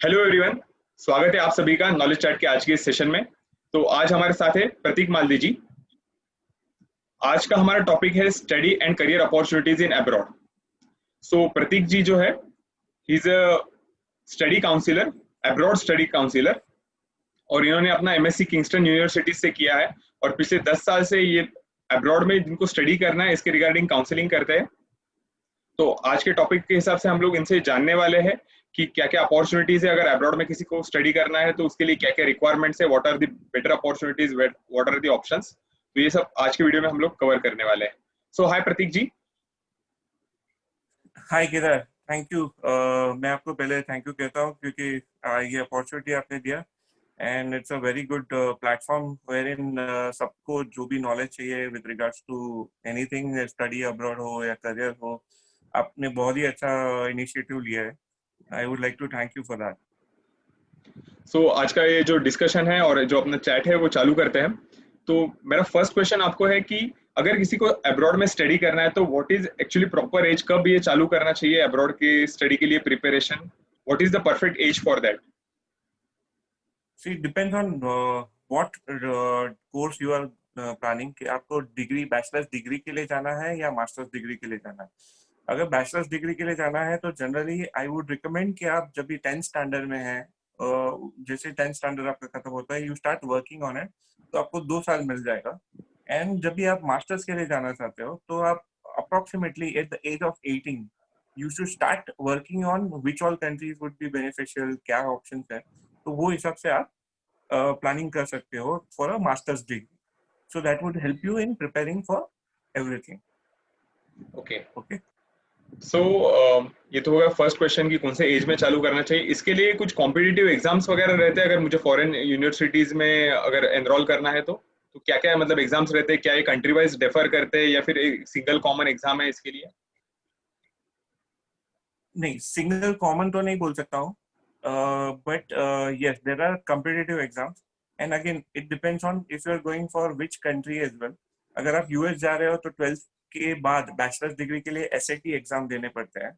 Hello everyone. स्वागत है आप सभी का नॉलेज चैट के आज के इस सेशन में। तो आज हमारे साथ है प्रतीक मालदी जी। आज का हमारा टॉपिक है study and career opportunities in abroad. So Prateek ji जो है, he is a study counsellor, abroad study counsellor, और इन्होंने अपना एमएससी किंगस्टन यूनिवर्सिटी से किया है। और पिछले 10 साल से ये अब्रॉड में जिनको स्टडी करना है इसके रिगार्डिंग काउंसलिंग करते हैं। तो आज के टॉपिक के हिसाब से हम लोग इनसे जानने वाले हैं कि क्या क्या अपॉर्चुनिटीज है अगर अब्रॉड में किसी को स्टडी करना है तो उसके लिए क्या क्या रिक्वायरमेंट्स है, what are the better opportunities, what are the options. तो ये सब आज की वीडियो में हम लोग कवर करने वाले हैं। सो हाय प्रतीक जी। हाय केदार, थैंक यू। मैं आपको पहले थैंक यू कहता हूँ क्योंकि ये अपॉर्चुनिटी आपने दिया and it's a very good platform wherein सबको जो भी नॉलेज चाहिए with regards to anything, study abroad हो या करियर हो, आपने बहुत ही अच्छा इनिशिएटिव लिया है। I would like to thank you for that. So आज का ये जो डिस्कशन है और जो अपना चैट है वो चालू करते हैं। तो मेरा फर्स्ट क्वेश्चन आपको है कि अगर किसी को अब्रॉड में स्टडी करना है तो what is actually proper age, कब ये चालू करना चाहिए अब्रॉड की स्टडी के लिए preparation, what is the perfect age for that? See depends on what course you are planning कि आपको डिग्री, बैचलर्स डिग्री के लिए जाना है या मास्टर्स डिग्री के लिए जाना है। अगर बैचलर्स डिग्री के लिए जाना है तो जनरली आई वुड रिकमेंड कि आप जब भी 10th स्टैंडर्ड में हैं, जैसे 10th स्टैंडर्ड आपका खत्म होता है, you start working on it, तो आपको 2 साल मिल जाएगा। एंड जब भी आप मास्टर्स के लिए जाना चाहते हो तो आप approximately at the age of 18 you should start working on which all countries would be beneficial, क्या ऑप्शन है, तो वो हिसाब से आप प्लानिंग कर सकते हो for a masters degree. So that would help you in preparing for everything. Okay. Okay. So ये तो होगा फर्स्ट क्वेश्चन कि कौन से एज में चालू करना चाहिए। इसके लिए कुछ कॉम्पिटिटिव एग्जाम्स वगैरह रहते हैं अगर मुझे फॉरेन यूनिवर्सिटीज में अगर एनरोल करना है तो क्या क्या मतलब एग्जाम्स रहते हैं? क्या ये कंट्री वाइज डिफर करते हैं या फिर एक सिंगल कॉमन एग्जाम है इसके लिए? नहीं, सिंगल कॉमन तो नहीं बोल सकता हूँ, but yes there are competitive exams and again it depends on if you are going for which country as well. अगर आप यूएस जा रहे हो तो 12th के बाद बैचलर्स डिग्री के लिए एसएटी एग्जाम देने पड़ते हैं,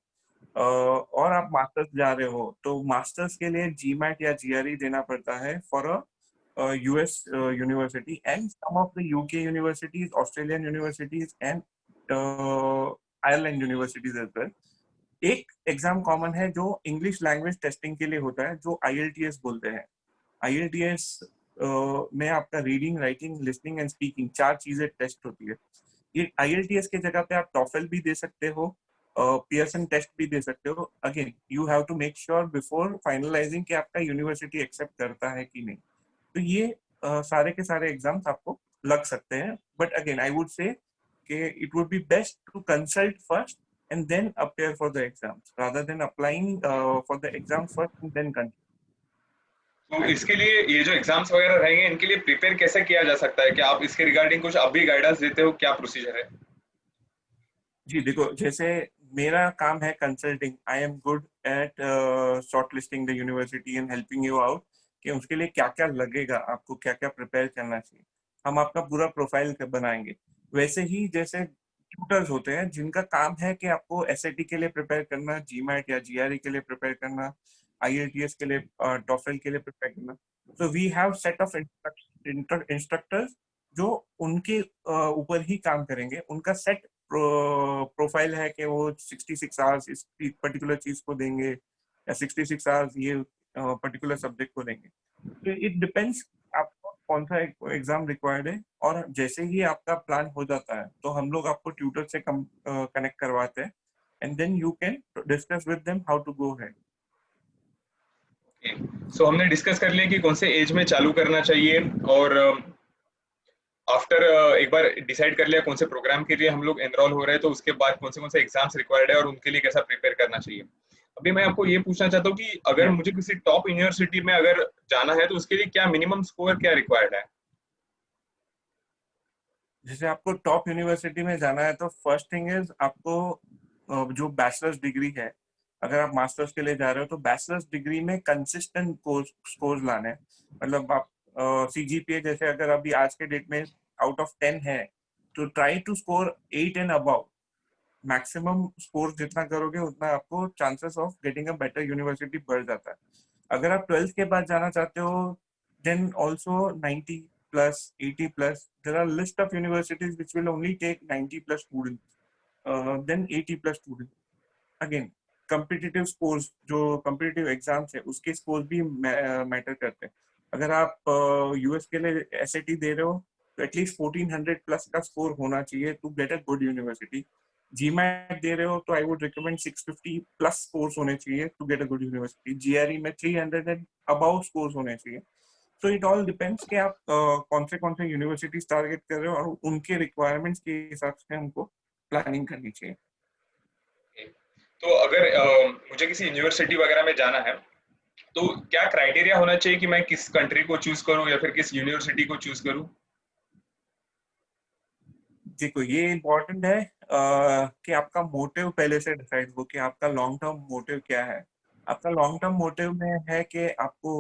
और आप मास्टर्स जा रहे हो तो मास्टर्स के लिए जीमैट या जीआरई देना पड़ता है for a US university and some of the UK universities, Australian universities and Ireland universities as well. एक एग्जाम कॉमन है जो इंग्लिश लैंग्वेज टेस्टिंग के लिए होता है, जो आईएलटीएस बोलते हैं। आईएलटीएस में आपका reading, writing, listening and speaking 4 चीजें टेस्ट होती है। ये आईएलटीएस के जगह पे आप टॉफल भी दे सकते हो, पियर्सन टेस्ट भी दे सकते हो। Again you have to make sure before finalising कि आपका यूनिवर्सिटी एक्सेप्ट करता है कि नहीं। तो ये सारे के सारे एग्जाम्स आपको लग सकते हैं, but again I would say it would be best to consult first and then appear for the exams rather than applying for the exams first and then continue. तो इसके लिए ये जो एग्जाम्स वगैरह रहेंगे इनके लिए प्रिपेयर कैसे किया जा सकता है? क्या आप इसके रिगार्डिंग कुछ अभी गाइडेंस देते हो? क्या प्रोसीजर है? जी देखो, जैसे मेरा काम है consulting, I am good at short listing the university and helping you out कि उसके लिए क्या क्या लगेगा, आपको क्या क्या प्रिपेयर करना चाहिए। हम आपका पूरा प्रोफाइल बनाएंगे। वैसे ही जैसे ट्यूटर्स होते हैं जिनका काम है कि आपको एसएटी के लिए प्रिपेयर करना, जीमैट या जीआरई के लिए प्रिपेयर करना, आईएलटीएस के लिए, टॉफल के लिए प्रिपेयर करना। So we have set of instructors जो उनके ऊपर ही काम करेंगे। उनका सेट प्रोफाइल है कि वो 66 आवर्स इस पर्टिकुलर चीज को देंगे या 66 आवर्स ये पर्टिकुलर सब्जेक्ट को देंगे। तो इट डिपेंड्स आपको कौन सा एग्जाम रिक्वायर्ड है, और जैसे ही आपका प्लान हो जाता है तो हम लोग आपको ट्यूटर से कनेक्ट करवाते हैं and then you can discuss with them how to go है। सो हमने डिस्कस कर लिया कि कौन से एज में चालू करना चाहिए, और आफ्टर एक बार डिसाइड कर लिया कौन से प्रोग्राम के लिए हम लोग एनरोल हो रहे हैं तो उसके बाद कौन से एग्जाम्स रिक्वायर्ड है और उनके लिए कैसा प्रिपेयर करना चाहिए। अभी मैं आपको ये पूछना चाहता हूँ कि अगर यस, मुझे किसी टॉप यूनिवर्सिटी में अगर जाना है तो उसके लिए क्या मिनिमम स्कोर क्या रिक्वायर्ड है? जैसे आपको टॉप यूनिवर्सिटी में जाना है तो फर्स्ट थिंग इज आपको जो बैचलर्स डिग्री है, अगर आप मास्टर्स के लिए जा रहे हो तो बैचलर्स डिग्री में कंसिस्टेंट स्कोर्स लाने हैं। मतलब आप सीजीपीए जैसे अगर अभी आज के डेट में आउट ऑफ 10 है तो try to score 8 and above. Maximum score जितना करोगे उतना आपको chances of getting a better university बढ़ जाता है। अगर आप 12th के बाद जाना चाहते हो, then also 90 plus 80 plus, there are list of universities which will only take 90 plus students, then 80 plus students. Again, competitive scores, जो competitive exams है उसके scores भी matter करते हैं. अगर आप US के लिए SAT दे रहे हो तो एटलीस्ट 1400 प्लस का स्कोर होना चाहिए to get a good university. GMAT दे रहे हो तो I would recommend 650 plus scores होने चाहिए to get a good university. GRE में 300 एंड अबाउ स्कोर्स होने चाहिए. सो इट ऑल डिपेंड्स कि आप कौन से यूनिवर्सिटीज टारगेट कर रहे हो और उनके रिक्वायरमेंट्स के हिसाब से हमको प्लानिंग करनी चाहिए. तो अगर मुझे किसी यूनिवर्सिटी वगैरह में जाना है तो क्या क्राइटेरिया होना चाहिए कि मैं किस कंट्री को चूज करूं या फिर किस यूनिवर्सिटी को चूज करूं? देखो ये इम्पोर्टेंट है कि आपका मोटिव पहले से डिसाइड हो कि आपका लॉन्ग टर्म मोटिव क्या है. आपका लॉन्ग टर्म मोटिव में है कि आपको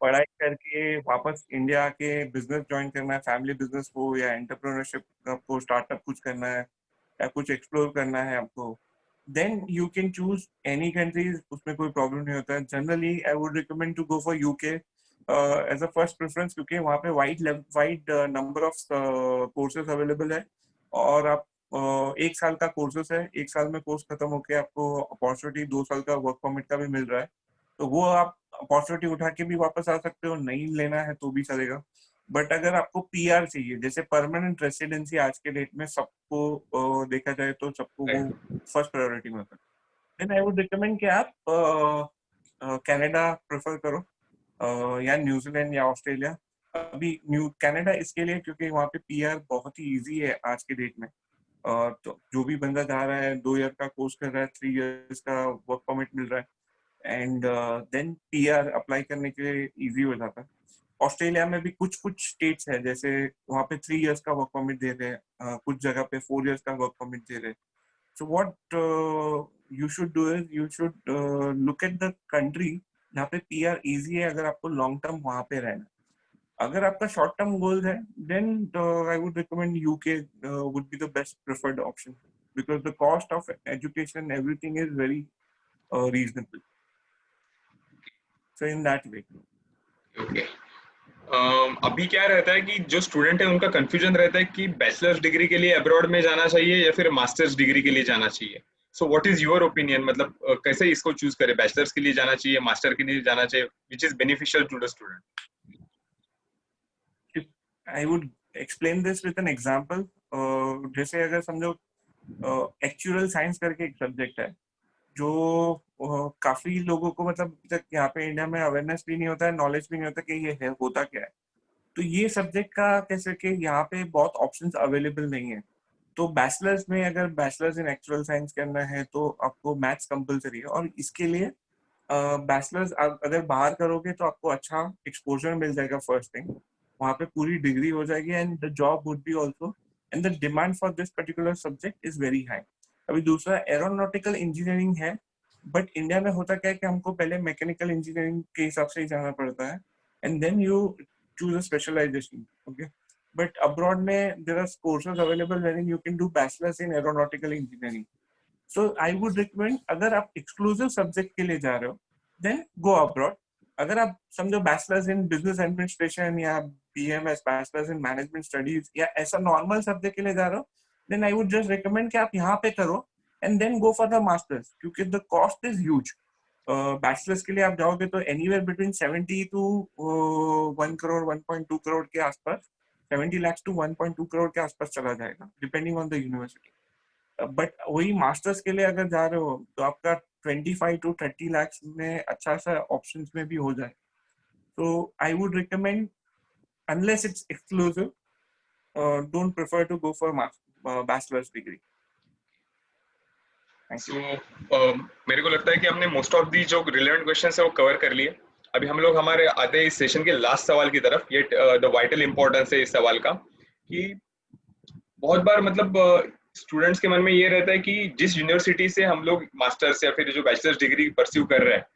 पढ़ाई करके वापस इंडिया के बिजनेस ज्वाइन करना है, फैमिली बिजनेस हो या एंटरप्रेन्योरशिप आपको स्टार्टअप कुछ करना है या कुछ एक्सप्लोर करना है आपको, then you can choose any countries. उसमें कोई प्रॉब्लम नहीं होता है. Generally I would recommend to go for UK as a first preference, क्योंकि वहाँ पे wide number of courses available है और आप एक साल का कोर्सेज है, एक साल में कोर्स खत्म होके आपको अपॉर्चुनिटी 2 साल का वर्क परमिट का भी मिल रहा है. तो वो आप अपॉर्चुनिटी उठा के भी वापस आ सकते हो, नहीं लेना है तो भी चलेगा. बट अगर आपको PR चाहिए, जैसे परमानेंट रेसिडेंसी आज के डेट में सबको देखा जाए तो सबको वो फर्स्ट प्रायोरिटी में होता है, देन आई वुड रिकमेंड कि आप कनाडा प्रेफर करो या न्यूजीलैंड या ऑस्ट्रेलिया. अभी न्यू कनाडा इसके लिए क्योंकि वहाँ पे PR बहुत ही इजी है आज के डेट में. तो जो भी बंदा जा रहा है 2 ईयर का कोर्स कर रहा है, 3 इयर्स का वर्क परमिट मिल रहा है एंड देन PR अप्लाई करने के लिए इजी हो जाता है. ऑस्ट्रेलिया में भी कुछ स्टेट्स है जैसे वहाँ पे 3 इयर्स का वर्क परमिट दे रहे हैं, कुछ जगह पे 4 इयर्स का वर्क परमिट दे रहे हैं. So what you should do is you should look at the country जहाँ पे PR इजी है अगर आपको लॉन्ग टर्म वहाँ पे रहना. अगर आपका शॉर्ट टर्म गोल है then I would recommend UK would be the best preferred option because the cost of education everything is very reasonable. So in that way. Okay. अभी क्या रहता है कि जो स्टूडेंट है उनका कंफ्यूजन रहता है कि बैचलर्स डिग्री के लिए अब्रॉड में जाना चाहिए या फिर मास्टर्स डिग्री के लिए जाना चाहिए. So what is your opinion, मतलब कैसे इसको चूज करें, बैचलर्स के लिए जाना चाहिए, मास्टर के लिए जाना चाहिए, which is beneficial to the student? I would explain this with an example. जैसे अगर समझो एक्चुअल साइंस करके एक सब्जेक्ट है जो काफी लोगों को मतलब तक यहाँ पे इंडिया में अवेयरनेस भी नहीं होता है, नॉलेज भी नहीं होता कि ये है होता क्या है. तो ये सब्जेक्ट का कैसे कि यहाँ पे बहुत ऑप्शंस अवेलेबल नहीं है. तो बैचलर्स में अगर बैचलर्स इन एक्चुअल साइंस करना है तो आपको मैथ्स कंपलसरी है और इसके लिए बैचलर्स अगर बाहर करोगे तो आपको अच्छा एक्सपोजर मिल जाएगा. फर्स्ट थिंग वहाँ पे पूरी डिग्री हो जाएगी and the job would be also and the demand for this particular subject is very high. अभी दूसरा एरोनॉटिकल इंजीनियरिंग है, बट इंडिया में होता क्या है कि हमको पहले मैकेनिकल इंजीनियरिंग के हिसाब से ही जाना पड़ता है and then you choose a specialisation. Okay, but abroad में there are courses available wherein you can do bachelors in aeronautical engineering. So I would recommend अगर आप एक्सक्लूसिव सब्जेक्ट के लिए जा रहे हो देन गो अब्रॉड. अगर आप समझो बैचलर्स इन बिजनेस एडमिनिस्ट्रेशन या BMS bachelors in management studies या ऐसा नॉर्मल सब्जेक्ट के लिए जा रहे हो then I would just recommend कि आप यहाँ पे करो and then go for the masters, क्योंकि the cost is huge. Bachelors के लिए आप जाओगे तो anywhere between 70 to 1 crore 1.2 crore के आसपास, 70 lakhs to 1.2 करोड़ के आसपास चला जाएगा depending on the university. But वही मास्टर्स के लिए अगर जा रहे हो तो आपका 25 to 30 lakhs में अच्छा सा ऑप्शंस में भी हो जाए. तो I would recommend unless it's exclusive, don't prefer to go for bachelor's degree. सो मेरे को लगता है कि हमने मोस्ट ऑफ दी जो रिलेवेंट क्वेश्चंस है वो कवर कर लिए. अभी हम लोग हमारे आते हैं इस सेशन के लास्ट सवाल की तरफ. ये द वाइटल इंपॉर्टेंस है इस सवाल का कि बहुत बार मतलब स्टूडेंट्स के मन में ये रहता है कि जिस यूनिवर्सिटी से हम लोग मास्टर्स या फिर जो बैचलर्स डिग्री परस्यू कर रहे हैं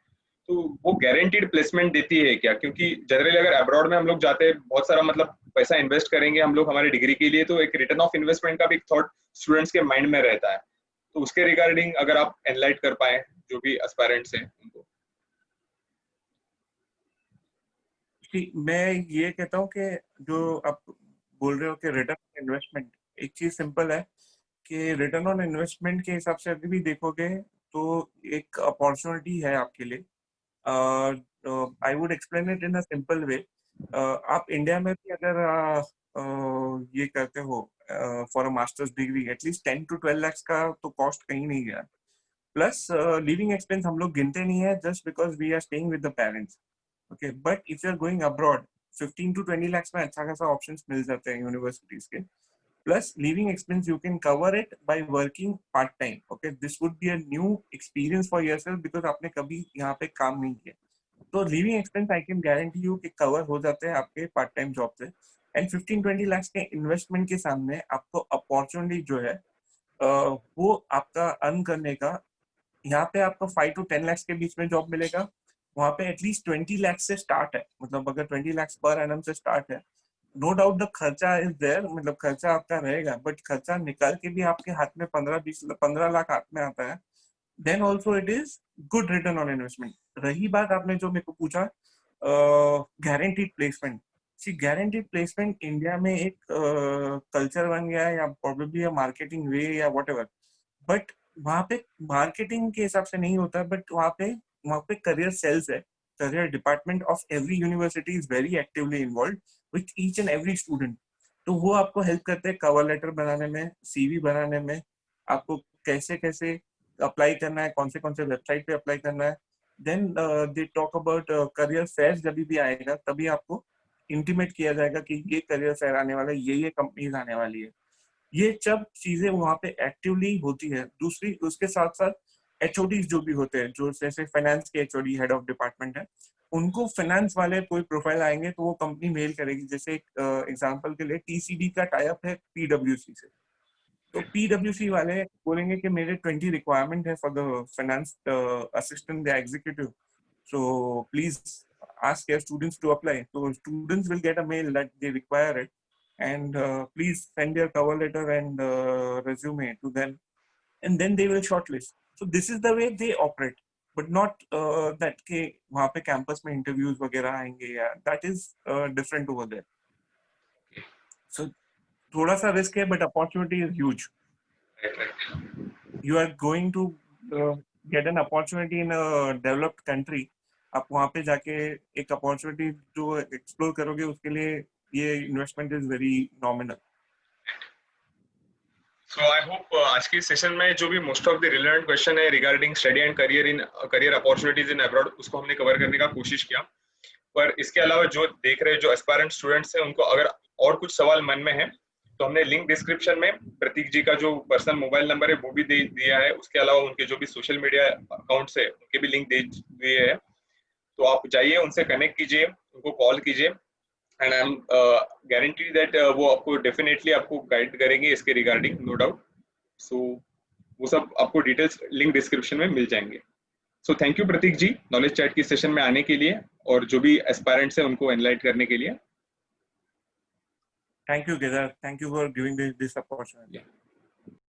तो वो गारंटीड प्लेसमेंट देती है क्या, क्योंकि जनरली अगर अब्रॉड में हम लोग जाते हैं बहुत सारा मतलब पैसा इन्वेस्ट करेंगे हम लोग हमारी डिग्री के लिए, तो एक रिटर्न ऑफ इन्वेस्टमेंट का भी एक थॉट स्टूडेंट्स के माइंड में रहता है. तो उसके रिगार्डिंग अगर आप एनलाइट कर पाए जो भी एस्पायरेंट्स हैं उनको. मैं ये कहता हूँ कि जो आप बोल रहे हो कि रिटर्न ऑन इन्वेस्टमेंट, एक चीज सिंपल है कि रिटर्न ऑन इन्वेस्टमेंट के हिसाब से अभी भी देखोगे तो एक अपॉर्चुनिटी है आपके लिए। I would explain it in a simple way. आप इंडिया में भी अगर ये करते हो for a masters degree, at least 10 to 12 lakhs का तो कॉस्ट कहीं नहीं गया। प्लस लिविंग एक्सपेंस हम लोग गिनते नहीं है just because we are staying with the parents. Okay, but if you are going abroad 15 to 20 lakhs में अच्छा खासा ऑप्शंस मिल जाते हैं यूनिवर्सिटीज के। Plus living expense, you can cover it by working part time. Okay, this would be a new experience for yourself because आपने कभी यहाँ पे काम नहीं किया। तो living expense I can guarantee you कि cover हो जाते हैं आपके part time job से। And 15-20 lakhs के investment के सामने आपको opportunity जो है वो आपका earn करने का, यहाँ पे आपको 5 to 10 lakhs के बीच में जॉब मिलेगा। वहाँ पे एटलीस्ट 20 lakhs से स्टार्ट है, मतलब अगर 20 lakhs पर एनम से स्टार्ट है, नो डाउट द खर्चा इज देयर, मतलब खर्चा आपका रहेगा, बट खर्चा निकाल के भी आपके हाथ में 15 लाख हाथ में आता है, then also it is good return on investment. रही बात आपने जो मेरे को पूछा guaranteed placement, see guaranteed placement India में एक कल्चर बन गया है या प्रोबेबली मार्केटिंग वे या वॉट एवर, बट वहाँ पे मार्केटिंग के हिसाब से नहीं होता, बट वहाँ पे करियर सेल्स है, career department of every university is very actively involve with each and every student. तो वो आपको हेल्प करते हैं कवर लेटर बनाने में, सीवी बनाने में, आपको कैसे कैसे अप्लाई करना है, कौन से वेबसाइट पे अप्लाई करना है। Then they talk about career fair, जब भी आएगा तभी आपको इंटीमेट किया जाएगा कि ये करियर फेयर आने वाला है, ये कंपनीज आने वाली है। ये सब चीजें वहाँ पे एक्टिवली होती है। दूसरी उसके साथ साथ एचओडीज जो भी होते हैं, जो जैसे फाइनेंस के एचओडी हेड ऑफ डिपार्टमेंट है, उनको फाइनेंस वाले कोई प्रोफाइल आएंगे तो वो कंपनी मेल करेगी। जैसे एग्जांपल के लिए टीसीडी का टाई अप है पीडब्ल्यूसी से, तो पीडब्ल्यूसी वाले बोलेंगे कि मेरे 20 रिक्वायरमेंट है फॉर द फाइनेंस असिस्टेंट या executive, so please ask your students to apply. So students will get a mail that they require it, and please send your cover letter and resume to them, and then they will shortlist. So this is the way they operate, but not that के वहाँ पे campus में interviews वगैरह आएंगे या that is different over there. So थोड़ा सा risk है, but opportunity is huge. You are going to get an opportunity in a developed country. आप वहाँ पे जाके एक अपॉर्चुनिटी जो एक्सप्लोर करोगे, उसके लिए ये investment is very nominal. So I hope आज की सेशन में जो भी most of the relevant question है regarding study and career opportunities in abroad, उसको हमने कवर करने का कोशिश किया। पर इसके अलावा जो देख रहे जो एस्पायरेंट स्टूडेंट्स हैं, उनको अगर और कुछ सवाल मन में है तो हमने लिंक डिस्क्रिप्शन में प्रतीक जी का जो पर्सनल मोबाइल नंबर है वो भी दे दिया है। उसके अलावा उनके जो भी सोशल मीडिया अकाउंट्स है उनके भी लिंक दे दिए है, तो आप जाइए उनसे कनेक्ट कीजिए, उनको कॉल कीजिए, and I am guarantee that वो आपको डेफिनेटली आपको गाइड करेंगे इसके रिगार्डिंग, नो डाउट। सो वो सब आपको डिटेल्स लिंक डिस्क्रिप्शन में मिल जाएंगे। So thank you Prateek ji knowledge chat की सेशन में आने के लिए और जो भी एस्पायरेंट्स हैं उनको एनलाइट करने के लिए। Thank you, Kedar. Thank you for giving this opportunity. Yeah.